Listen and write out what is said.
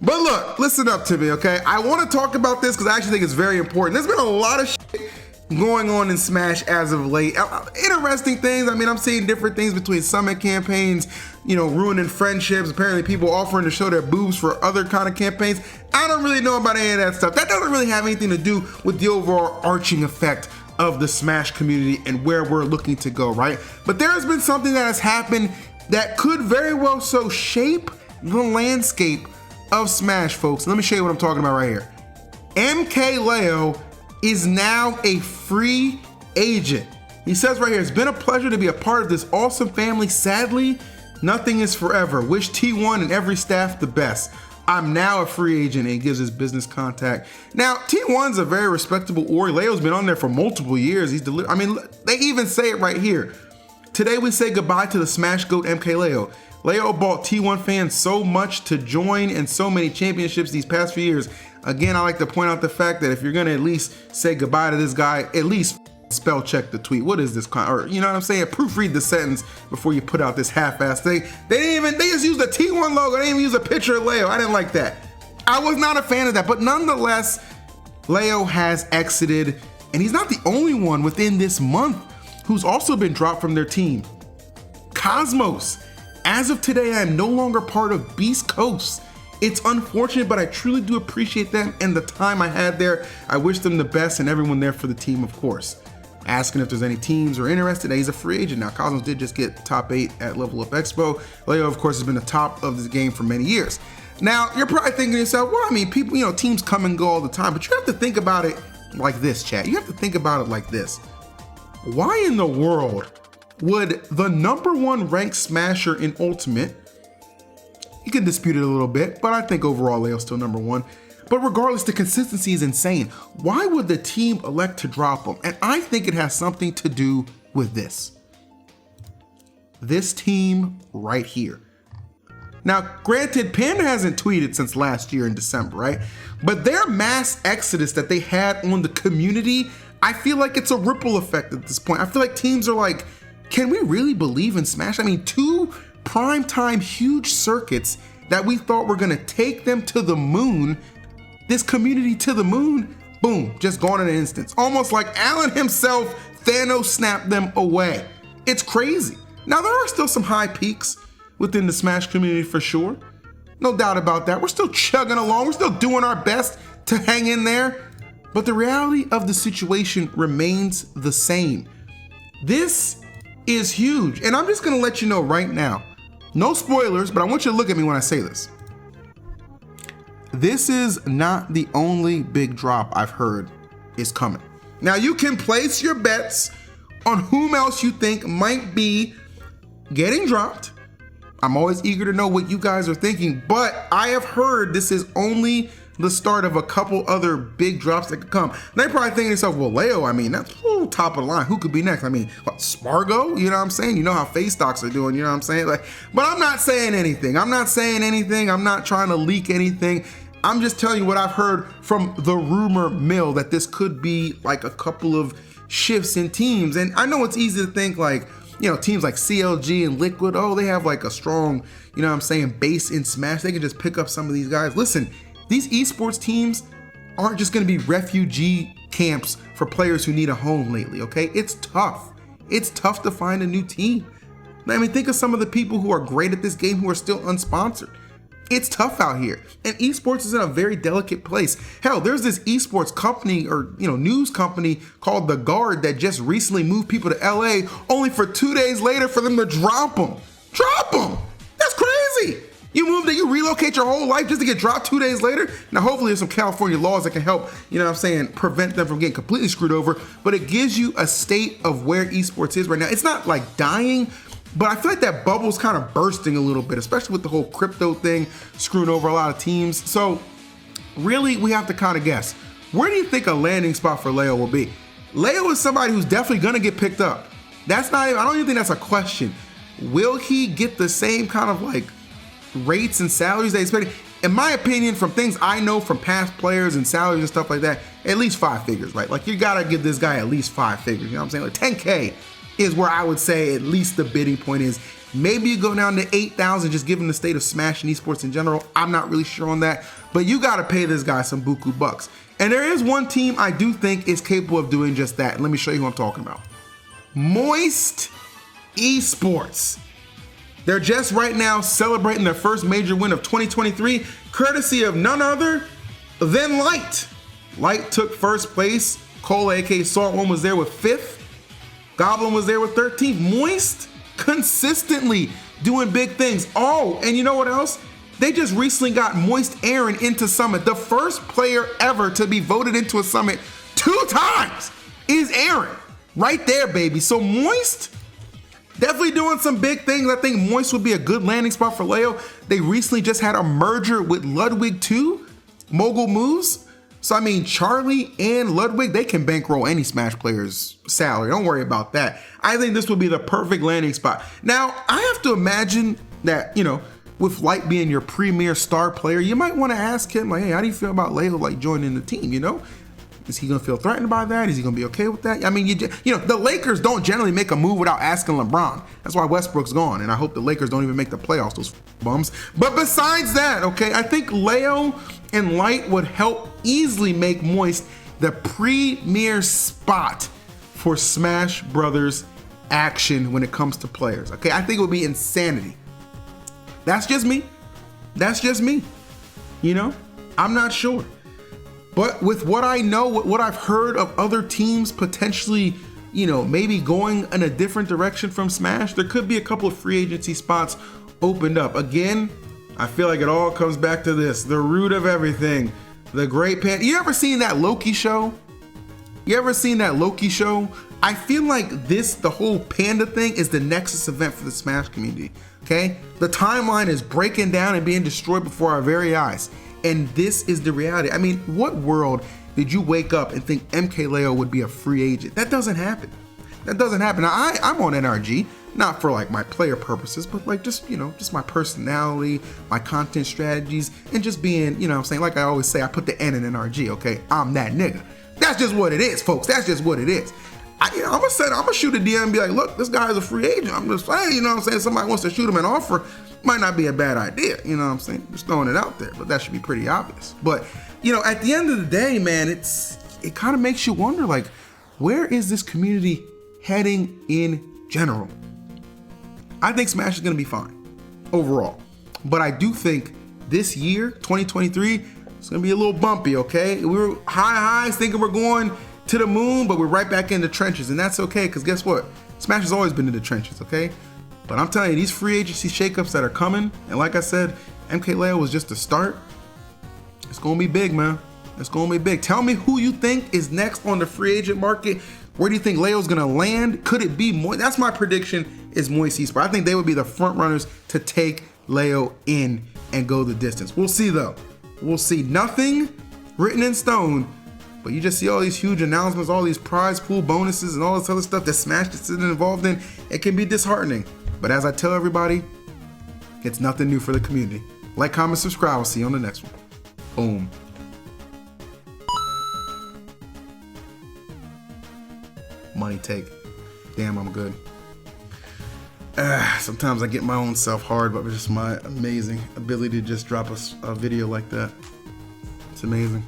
But look, listen up to me, okay? I want to talk about this because I actually think it's very important. There's been a lot of shit going on in Smash as of late. Interesting things. I mean, I'm seeing different things between summit campaigns, ruining friendships. Apparently people offering to show their boobs for other kind of campaigns. I don't really know about any of that stuff. That doesn't really have anything to do with the overall arching effect of the Smash community and where we're looking to go, right? But there has been something that has happened that could very well so shape the landscape of Smash, folks. Let me show you what I'm talking about right here. MKLeo is now a free agent. He says right here, it's been a pleasure to be a part of this awesome family. Sadly, nothing is forever. Wish T1 and every staff the best. I'm now a free agent, and he gives his business contact. Now, T1's a very respectable org. Leo's been on there for multiple years. They even say it right here. Today we say goodbye to the Smash GOAT MKLeo. Leo bought T1 fans so much to join in so many championships these past few years. Again, I like to point out the fact that if you're gonna at least say goodbye to this guy, at least spell check the tweet. What is this kind? Or you know what I'm saying? Proofread the sentence before you put out this half-ass thing. They just used the T1 logo. They didn't even use a picture of Leo. I didn't like that. I was not a fan of that, but nonetheless, Leo has exited, and he's not the only one within this month who's also been dropped from their team. Cosmos. As of today, I am no longer part of Beast Coast. It's unfortunate, but I truly do appreciate them and the time I had there. I wish them the best and everyone there for the team, of course. Asking if there's any teams who are interested. He's a free agent now. Cosmos did just get top 8 at Level Up Expo. Leo, of course, has been the top of this game for many years. Now, you're probably thinking to yourself, well, I mean, people, teams come and go all the time, but you have to think about it like this, chat. You have to think about it like this. Why in the world would the #1 ranked Smasher in Ultimate, you can dispute it a little bit, but I think overall Leo's still #1. But regardless, the consistency is insane. Why would the team elect to drop him? And I think it has something to do with this. This team right here. Now, granted, Panda hasn't tweeted since last year in December, right? But their mass exodus that they had on the community, I feel like it's a ripple effect at this point. I feel like teams are like, can we really believe in Smash? I mean, 2 primetime huge circuits that we thought were gonna take them to the moon, this community to the moon, boom, just gone in an instant. Almost like Allen himself, Thanos snapped them away. It's crazy. Now, there are still some high peaks within the Smash community for sure. No doubt about that. We're still chugging along. We're still doing our best to hang in there. But the reality of the situation remains the same. This is huge. And I'm just gonna let you know right now, no spoilers, but I want you to look at me when I say this. This is not the only big drop I've heard is coming. Now, you can place your bets on whom else you think might be getting dropped. I'm always eager to know what you guys are thinking, but I have heard this is only the start of a couple other big drops that could come. They're probably thinking to themselves, well, Leo, I mean, that's top of the line. Who could be next? I mean, what, Spargo? You know what I'm saying? You know how face stocks are doing, you know what I'm saying? But I'm not saying anything. I'm not trying to leak anything. I'm just telling you what I've heard from the rumor mill, that this could be like a couple of shifts in teams. And I know it's easy to think like, teams like CLG and Liquid, oh, they have like a strong, base in Smash. They can just pick up some of these guys. Listen, these esports teams aren't just gonna be refugee camps for players who need a home lately, okay? It's tough. It's tough to find a new team. I mean, think of some of the people who are great at this game who are still unsponsored. It's tough out here, and esports is in a very delicate place. Hell, there's this esports company or news company called The Guard that just recently moved people to LA, only for 2 days later for them to drop them. Drop them! That's crazy. You relocate your whole life just to get dropped 2 days later. Now, hopefully there's some California laws that can help, prevent them from getting completely screwed over, but it gives you a state of where esports is right now. It's not like dying, but I feel like that bubble's kind of bursting a little bit, especially with the whole crypto thing screwing over a lot of teams. So really, we have to kind of guess. Where do you think a landing spot for Leo will be? Leo is somebody who's definitely gonna get picked up. I don't even think that's a question. Will he get the same kind of like rates and salaries they expected? In my opinion, from things I know from past players and salaries and stuff like that, at least 5 figures, right? Like, you gotta give this guy at least 5 figures, you know what I'm saying? Like 10K is where I would say at least the bidding point is. Maybe you go down to 8,000, just given the state of Smash and esports in general. I'm not really sure on that, but you got to pay this guy some buku bucks. And there is one team I do think is capable of doing just that. And let me show you who I'm talking about. Moist Esports. They're just right now celebrating their first major win of 2023, courtesy of none other than Light. Light took first place. Cole, aka Salt One, was there with 5th. Goblin was there with 13th. Moist consistently doing big things. Oh, and you know what else? They just recently got Moist Aaron into Summit. The first player ever to be voted into a Summit 2 times is Aaron. Right there, baby. So Moist definitely doing some big things. I think Moist would be a good landing spot for Leo. They recently just had a merger with Ludwig too, Mogul Moves. So I mean, Charlie and Ludwig, they can bankroll any Smash player's salary. Don't worry about that. I think this would be the perfect landing spot. Now, I have to imagine that, you know, with Light being your premier star player, you might want to ask him, like, hey, how do you feel about Leo like joining the team, you know? Is he gonna feel threatened by that? Is he gonna be okay with that? I mean, you know, the Lakers don't generally make a move without asking LeBron. That's why Westbrook's gone, and I hope the Lakers don't even make the playoffs, those bums. But besides that, okay, I think Leo and Light would help easily make Moist the premier spot for Smash Brothers action when it comes to players, okay? I think it would be insanity. That's just me. That's just me. You know, I'm not sure. But with what I know, what I've heard of other teams potentially, you know, maybe going in a different direction from Smash, there could be a couple of free agency spots opened up. Again, I feel like it all comes back to this, the root of everything, the great Panda. You ever seen that Loki show? You ever seen that Loki show? I feel like the whole Panda thing is the nexus event for the Smash community, okay? The timeline is breaking down and being destroyed before our very eyes. And this is the reality. I mean, what world did you wake up and think MKLeo would be a free agent? That doesn't happen. That doesn't happen. Now, I'm on NRG, not for like my player purposes, but like just, you know, just my personality, my content strategies, and just being, you know what I'm saying, like I always say, I put the N in NRG, okay? I'm that nigga. That's just what it is, folks. That's just what it is. I'm gonna shoot a DM and be like, look, this guy's a free agent. I'm just saying, you know what I'm saying? Somebody wants to shoot him an offer. Might not be a bad idea, you know what I'm saying? Just throwing it out there, but that should be pretty obvious. But, you know, at the end of the day, man, it kind of makes you wonder, like, where is this community heading in general? I think Smash is gonna be fine overall, but I do think this year, 2023, it's gonna be a little bumpy, okay? We were high highs thinking we're going to the moon, but we're right back in the trenches, and that's okay, because guess what? Smash has always been in the trenches, okay? But I'm telling you, these free agency shakeups that are coming, and like I said, MKLeo was just the start. It's gonna be big, man. It's gonna be big. Tell me who you think is next on the free agent market. Where do you think Leo's gonna land? Could it be Moist? That's my prediction, is Moist Esports. I think they would be the front runners to take Leo in and go the distance. We'll see though. We'll see. Nothing written in stone, but you just see all these huge announcements, all these prize pool bonuses and all this other stuff that Smash is involved in. It can be disheartening. But as I tell everybody, it's nothing new for the community. Like, comment, subscribe. I'll see you on the next one. Boom. Money take. Damn, I'm good. Sometimes I get my own self hard, but it's just my amazing ability to just drop a video like that. It's amazing.